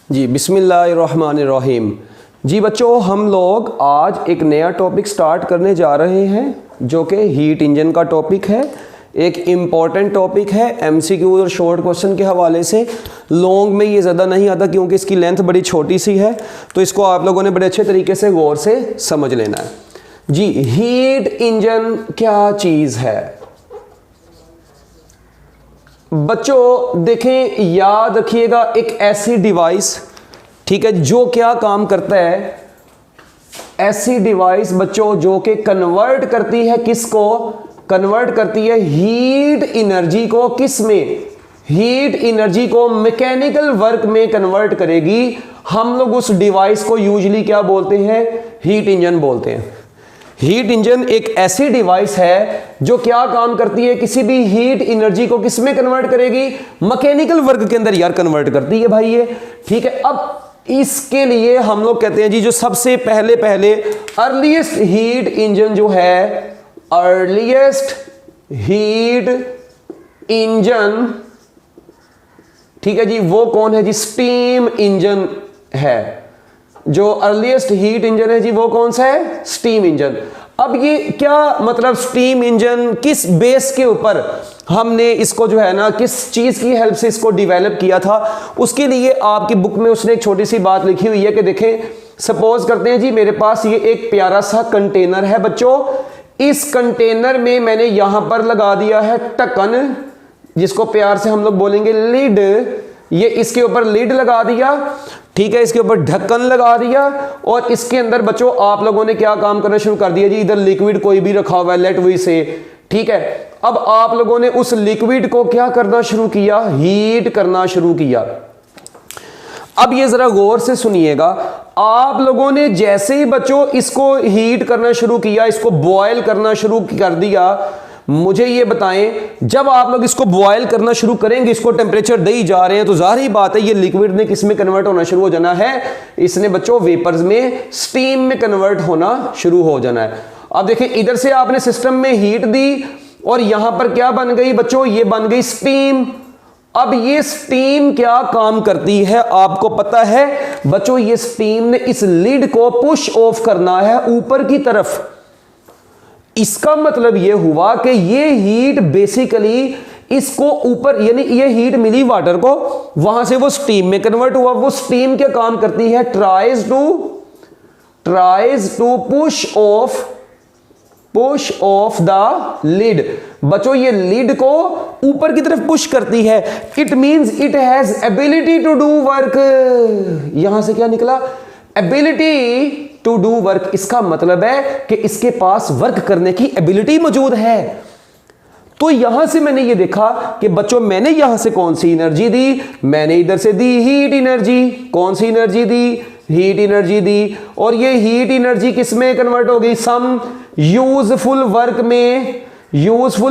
जी बिस्मिल्लाहिर्रहमानिर्रहीम। जी बच्चों, हम लोग आज एक नया टॉपिक स्टार्ट करने जा रहे हैं जो कि हीट इंजन का टॉपिक है। एक इम्पॉर्टेंट टॉपिक है, एमसीक्यू और शॉर्ट क्वेश्चन के हवाले से। लॉन्ग में ये ज़्यादा नहीं आता क्योंकि इसकी लेंथ बड़ी छोटी सी है, तो इसको आप लोगों ने बड़े अच्छे तरीके से गौर से समझ लेना है। जी, हीट इंजन क्या चीज़ है बच्चों? देखें, याद रखिएगा, एक ऐसी डिवाइस, ठीक है, जो क्या काम करता है, ऐसी डिवाइस बच्चों जो कि कन्वर्ट करती है, किसको कन्वर्ट करती है? हीट एनर्जी को। किस में? हीट एनर्जी को मैकेनिकल वर्क में कन्वर्ट करेगी। हम लोग उस डिवाइस को यूजुअली क्या बोलते हैं? हीट इंजन बोलते हैं। हीट इंजन एक ऐसी डिवाइस है जो क्या काम करती है? किसी भी हीट एनर्जी को किस में कन्वर्ट करेगी? मैकेनिकल वर्क के अंदर यार कन्वर्ट करती है भाई ये, ठीक है। अब इसके लिए हम लोग कहते हैं जी, जो सबसे पहले अर्लीस्ट हीट इंजन जो है, अर्लीस्ट हीट इंजन, ठीक है जी, वो कौन है जी? स्टीम इंजन है। जो अर्लीस्ट हीट इंजन है जी, वो कौन सा है? Steam engine. अब ये क्या मतलब स्टीम इंजन, किस बेस के ऊपर हमने इसको जो है ना, किस चीज की हेल्प से इसको डेवलप किया था? उसके लिए आपकी बुक में उसने एक छोटी सी बात लिखी हुई है कि देखें, सपोज करते हैं जी, मेरे पास ये एक प्यारा सा कंटेनर है बच्चों। इस कंटेनर में मैंने यहां पर लगा दिया है ढक्कन, जिसको प्यार से हम लोग बोलेंगे लिड। ये इसके ऊपर लिड लगा दिया, ठीक है, इसके ऊपर ढक्कन लगा दिया, और इसके अंदर बच्चों आप लोगों ने क्या काम करना शुरू कर दिया जी? इधर लिक्विड कोई भी रखा हुआ है, लेट वी से, ठीक है। अब आप लोगों ने उस लिक्विड को क्या करना शुरू किया? हीट करना शुरू किया। अब ये जरा गौर से सुनिएगा, आप लोगों ने जैसे ही बच्चों इसको हीट करना शुरू किया, इसको बॉयल करना शुरू कर दिया, मुझे ये बताएं, जब आप लोग इसको बॉयल करना शुरू करेंगे, इसको टेम्परेचर दे ही जा रहे हैं, तो जाहिर बात है ये लिक्विड ने किस में कन्वर्ट होना शुरू हो जाना है? इसने बच्चों वेपर्स में, स्टीम में कन्वर्ट होना शुरू हो जाना है। अब देखें, इधर से आपने सिस्टम में हीट दी और यहां पर क्या बन गई बच्चों? ये बन गई स्टीम। अब ये स्टीम क्या काम करती है आपको पता है बच्चों? ये स्टीम ने इस लिड को पुश ऑफ करना है ऊपर की तरफ। इसका मतलब यह हुआ कि ये हीट बेसिकली इसको ऊपर, यानी ये हीट मिली वाटर को, वहां से वो स्टीम में कन्वर्ट हुआ। वो स्टीम क्या काम करती है? Tries to push off the lid. बच्चों ये लिड को ऊपर की तरफ पुश करती है। It means it has ability to do work. यहां से क्या निकला? Ability to do work. इसका मतलब है कि इसके पास वर्क करने की एबिलिटी मौजूद है। तो यहां से मैंने ये देखा कि बच्चों मैंने यहां से कौन सी एनर्जी दी? मैंने इधर से दी हीट एनर्जी। कौन सी एनर्जी दी? हीट एनर्जी दी। और ये हीट एनर्जी किस में कन्वर्ट हो गई? सम यूजफुल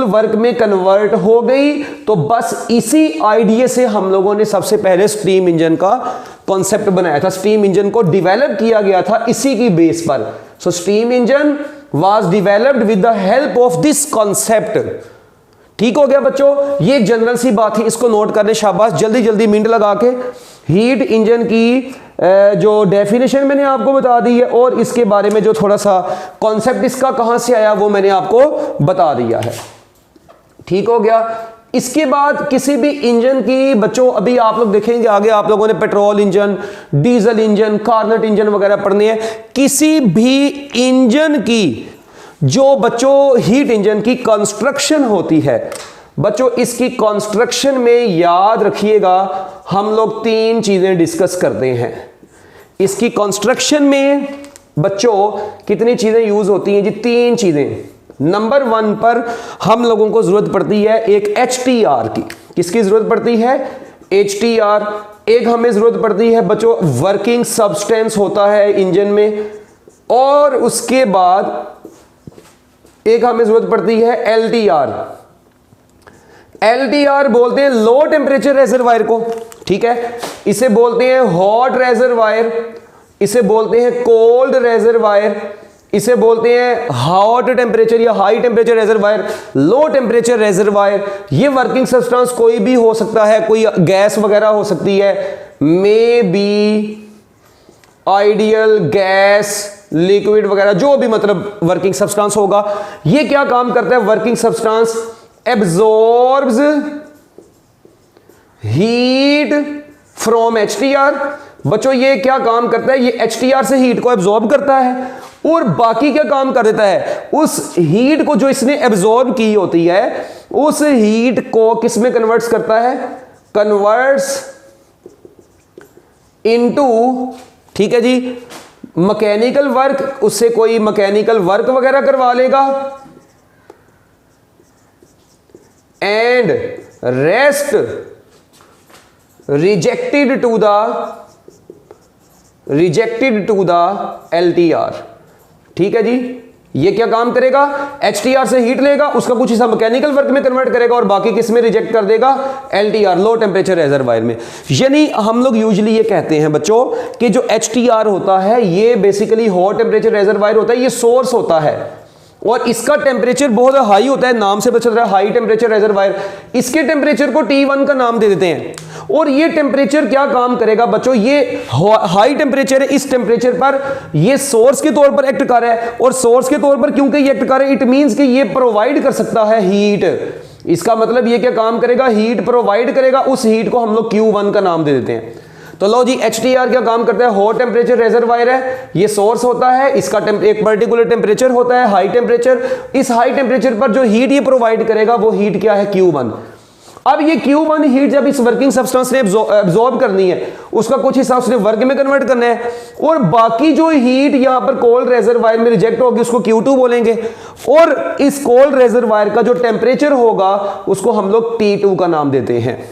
वर्क में कन्वर्ट हो गई। तो बस इसी आइडिया से हम लोगों ने सबसे पहले स्टीम इंजन का कॉन्सेप्ट बनाया था। स्टीम इंजन को डिवेलप किया गया था इसी की बेस पर। So steam engine was developed with the help of this concept. ठीक हो गया बच्चों, ये जनरल सी बात थी, इसको नोट करने शाबाश। जल्दी जल्दी मिनट लगा के हीट इंजन की जो डेफिनेशन मैंने आपको बता दी है, और इसके बारे में जो थोड़ा सा कॉन्सेप्ट इसका कहां से आया वो मैंने आपको बता दिया है। ठीक हो गया। इसके बाद किसी भी इंजन की बच्चों, अभी आप लोग देखेंगे आगे आप लोगों ने petrol engine, diesel engine, Carnot engine वगैरह पढ़ने हैं। किसी भी इंजन की जो बच्चों हीट इंजन की कंस्ट्रक्शन होती है बच्चों, इसकी कंस्ट्रक्शन में याद रखिएगा हम लोग तीन चीजें डिस्कस करते हैं। इसकी कंस्ट्रक्शन में बच्चों कितनी चीजें यूज होती हैं जी? तीन चीजें। नंबर 1 पर हम लोगों को जरूरत पड़ती है एक HTR की। किसकी जरूरत पड़ती है? HTR। एक हमें जरूरत पड़ती है बच्चों वर्किंग सब्सटेंस होता है इंजन में, और उसके बाद एक हमें जरूरत पड़ती है LTR। LTR बोलते हैं लो टेम्परेचर रेजरवायर को, ठीक है। इसे बोलते हैं हॉट रेजरवायर, इसे बोलते हैं कोल्ड रेजरवायर, इसे बोलते हैं हॉट टेम्परेचर या high temperature reservoir, low temperature reservoir. ये वर्किंग सब्सटेंस कोई भी हो सकता है, कोई गैस वगैरह हो सकती है, may be ideal gas, liquid वगैरह, जो भी मतलब वर्किंग सब्सटेंस होगा। ये क्या काम करता है working substance? Absorbs heat from HTR। बच्चों ये क्या काम करता है? ये HTR से हीट को एब्जॉर्ब करता है और बाकी क्या काम कर देता है? उस हीट को जो इसने एब्जॉर्ब की होती है, उस हीट को किस में कन्वर्ट्स करता है? कन्वर्ट्स इनटू, ठीक है जी, मैकेनिकल वर्क। उससे कोई मैकेनिकल वर्क वगैरह करवा लेगा and rest rejected to the LTR। ठीक है जी, ये क्या काम करेगा? HTR से हीट लेगा, उसका कुछ हिस्सा मैकेनिकल वर्क में कन्वर्ट करेगा और बाकी किस में रिजेक्ट कर देगा? LTR, लो टेम्परेचर रेजरवायर में। यानी हम लोग यूजुअली ये कहते हैं बच्चों कि जो HTR होता है ये बेसिकली हॉट टेम्परेचर रेजरवायर होता है, ये सोर्स होता है और इसका टेम्परेचर बहुत हाई होता है, नाम से पता चल रहा है हाई टेम्परेचर रेजरवायर। इसके टेम्परेचर को T1 का नाम दे देते हैं और ये टेम्परेचर क्या काम करेगा बच्चों? ये हाई टेम्परेचर है, इस टेम्परेचर पर ये सोर्स के तौर पर एक्ट कर रहा है और सोर्स के तौर पर क्योंकि ये एक्ट कर रहा है, इट मींस कि ये प्रोवाइड कर सकता है हीट। इसका मतलब ये क्या काम करेगा? हीट प्रोवाइड करेगा। उस हीट को हम लोग Q1 का नाम दे देते हैं। तो लो जी, HTR क्या काम करता है? हॉट टेम्परेचर रेजरवायर है, ये सोर्स होता है, इसका एक पर्टिकुलर टेम्परेचर होता है हाई टेम्परेचर। इस हाई टेम्परेचर पर जो हीट ये प्रोवाइड करेगा वो हीट क्या है? Q1। अब ये Q1 हीट जब इस वर्किंग सब्सटेंस ने एब्जॉर्ब करनी है, उसका कुछ हिस्सा उसने वर्क में कन्वर्ट करना है और बाकी जो हीट यहां पर कोल्ड रेजरवायर में रिजेक्ट होगी उसको Q2 बोलेंगे और इस कोल्ड रेजरवायर का जो टेम्परेचर होगा उसको हम लोग T2 का नाम देते हैं।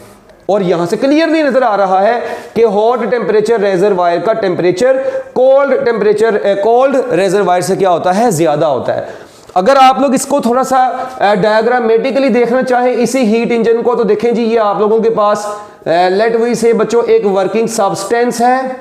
और यहां से क्लियरली नजर आ रहा है कि हॉट टेम्परेचर रेजरवायर का टेम्परेचर कोल्ड रेजरवायर से क्या होता है? ज्यादा होता है। अगर आप लोग इसको थोड़ा सा डायग्रामेटिकली देखना चाहे इसी हीट इंजन को, तो देखें जी, ये आप लोगों के पास लेट वी से बच्चों एक वर्किंग सब्सटेंस है।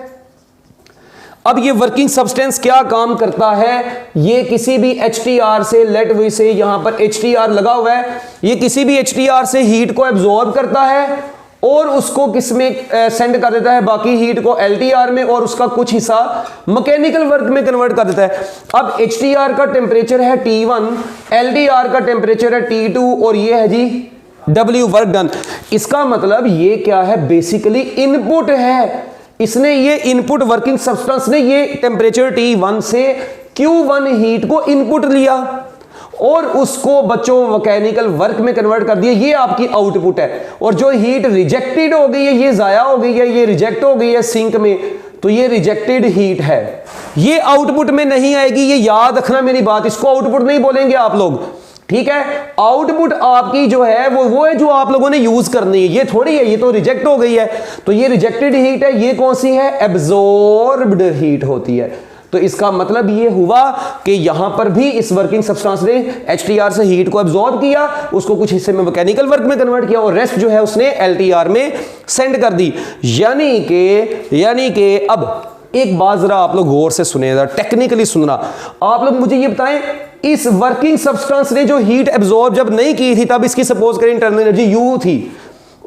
अब ये वर्किंग सब्सटेंस क्या काम करता है? ये किसी भी HTR से, लेट वी से यहां पर HTR लगा हुआ है, ये किसी भी HTR से हीट को एब्जॉर्ब करता है और उसको किस में सेंड कर देता है? बाकी हीट को LTR में और उसका कुछ हिस्सा मैकेनिकल वर्क में कन्वर्ट कर देता है। अब HTR का टेम्परेचर है T1, LTR का टेम्परेचर है T2 और ये है जी W, वर्क डन। इसका मतलब ये क्या है? बेसिकली इनपुट है। इसने ये इनपुट वर्किंग सब्सटेंस ने ये टेम्परेचर T1 से Q1 हीट को इनपुट लिया और उसको बच्चों मैकेनिकल वर्क में कन्वर्ट कर दिया। ये आपकी आउटपुट है और जो हीट रिजेक्टेड हो गई है, ये जाया हो गई है, ये रिजेक्ट हो गई है सिंक में, तो ये रिजेक्टेड हीट है, ये आउटपुट में नहीं आएगी। ये याद रखना मेरी बात, इसको आउटपुट नहीं बोलेंगे आप लोग, ठीक है? आउटपुट आपकी जो है वो है जो आप लोगों ने यूज करनी है। ये थोड़ी है, ये तो रिजेक्ट हो गई है, तो ये रिजेक्टेड हीट है। ये कौन सी है? एब्जॉर्ब्ड हीट होती है। तो इसका मतलब ये हुआ कि यहां पर भी इस वर्किंग सब्सटेंस ने HTR से हीट को एब्जॉर्ब किया, उसको कुछ हिस्से में मैकेनिकल वर्क में कन्वर्ट किया और रेस्ट जो है उसने LTR में सेंड कर दी। यानी कि अब एक बात जरा आप लोग गौर से सुनिएगा, टेक्निकली सुनना। आप लोग मुझे ये बताएं, इस वर्किंग सब्सटेंस ने जो हीट एब्जॉर्ब जब नहीं की थी तब इसकी सपोज करें इंटरनल एनर्जी U थी।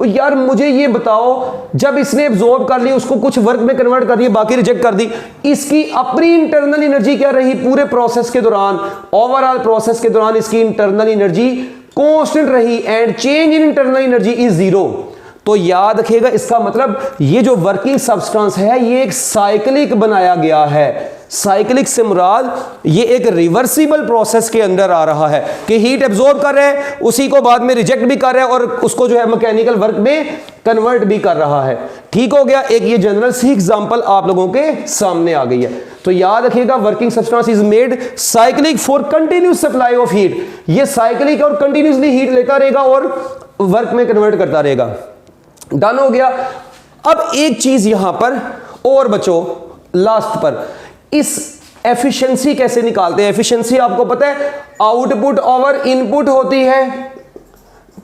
यार मुझे ये बताओ, जब इसने एब्जॉर्ब कर ली, उसको कुछ वर्क में कन्वर्ट कर दिया, बाकी रिजेक्ट कर दी, इसकी अपनी इंटरनल एनर्जी क्या रही? पूरे प्रोसेस के दौरान, ओवरऑल प्रोसेस के दौरान इसकी इंटरनल एनर्जी कांस्टेंट रही and change in internal energy is zero. तो याद रखिएगा, इसका मतलब ये जो वर्किंग सब्सटेंस है ये एक साइक्लिक बनाया गया है। साइक्लिक से मुराद ये एक रिवर्सिबल प्रोसेस के अंदर आ रहा है कि हीट एब्जॉर्ब कर रहा है, उसी को बाद में रिजेक्ट भी कर रहा है और उसको जो है मैकेनिकल वर्क में कन्वर्ट भी कर रहा है। ठीक हो गया? एक ये जनरल सी एग्जांपल आप लोगों के सामने आ गई है। तो याद रखिएगा, working substance is made cyclic for continuous supply of heat. ये साइक्लिक और कंटिन्यूसली हीट लेता रहेगा और वर्क में कन्वर्ट करता रहेगा। डन हो गया। अब एक चीज यहां पर और बच्चों, लास्ट पर, इस एफिशिएंसी कैसे निकालते हैं? एफिशिएंसी आपको पता है, आउटपुट ओवर इनपुट होती है।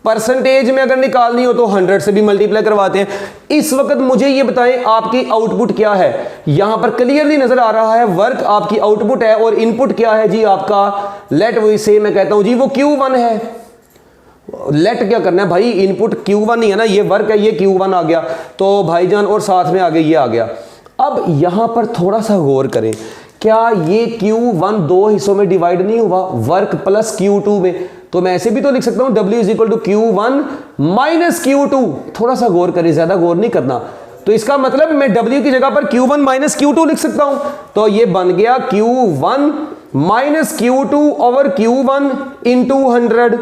परसेंटेज में अगर निकालनी हो तो 100 से भी मल्टीप्लाई करवाते हैं। इस वक्त मुझे ये बताएं आपकी आउटपुट क्या है। यहां पर क्लियरली नजर आ रहा है वर्क आपकी आउटपुट है और इनपुट क्या है जी आपका, लेट वी से मैं कहता हूं जी वो Q1 है। लेट क्या करना है भाई, इनपुट Q1 ही है ना, ये वर्क है, ये Q1 आ गया तो भाईजान और साथ में आगे ये आ गया। अब यहां पर थोड़ा सा गौर करें, क्या ये Q1 दो हिस्सों में डिवाइड नहीं हुआ, वर्क प्लस Q2 में? तो मैं ऐसे भी तो लिख सकता हूं W is equal to Q1 minus Q2। थोड़ा सा गौर करें, ज्यादा गौर नहीं करना। तो इसका मतलब मैं W की जगह पर Q1 माइनस Q2 लिख सकता हूं। तो ये बन गया Q1 minus Q2 over Q1 into 100।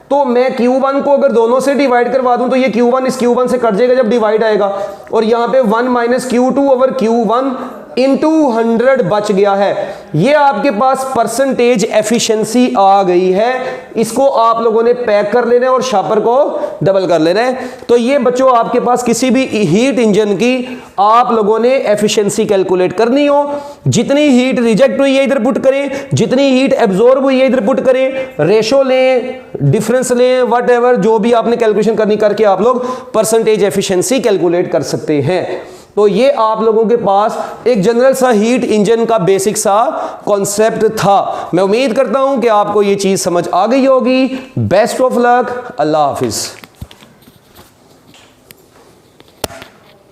तो मैं Q1 को अगर दोनों से डिवाइड करवा दूं तो ये Q1 इस Q1 से कट जाएगा जब डिवाइड आएगा, और यहां पे 1 minus Q2 over Q1 into 100 बच गया है। ये आपके पास परसेंटेज एफिशिएंसी आ गई है। इसको आप लोगों ने पैक कर लेना है और शापर को डबल कर लेना है। तो ये बच्चों आपके पास किसी भी हीट इंजन की आप लोगों ने एफिशिएंसी कैलकुलेट करनी हो, जितनी हीट रिजेक्ट हुई है इधर पुट करें, जितनी हीट एब्जॉर्ब हुई है इधर पुट करें, रेशो लें, डिफरेंस लें, व्हाटएवर जो भी आपने कैलकुलेशन करनी करके आप लोग परसेंटेज एफिशिएंसी कैलकुलेट कर सकते हैं। तो ये आप लोगों के पास एक जनरल सा हीट इंजन का बेसिक सा कॉन्सेप्ट था। मैं उम्मीद करता हूं कि आपको ये चीज समझ आ गई होगी। Best of luck, Allah Hafiz.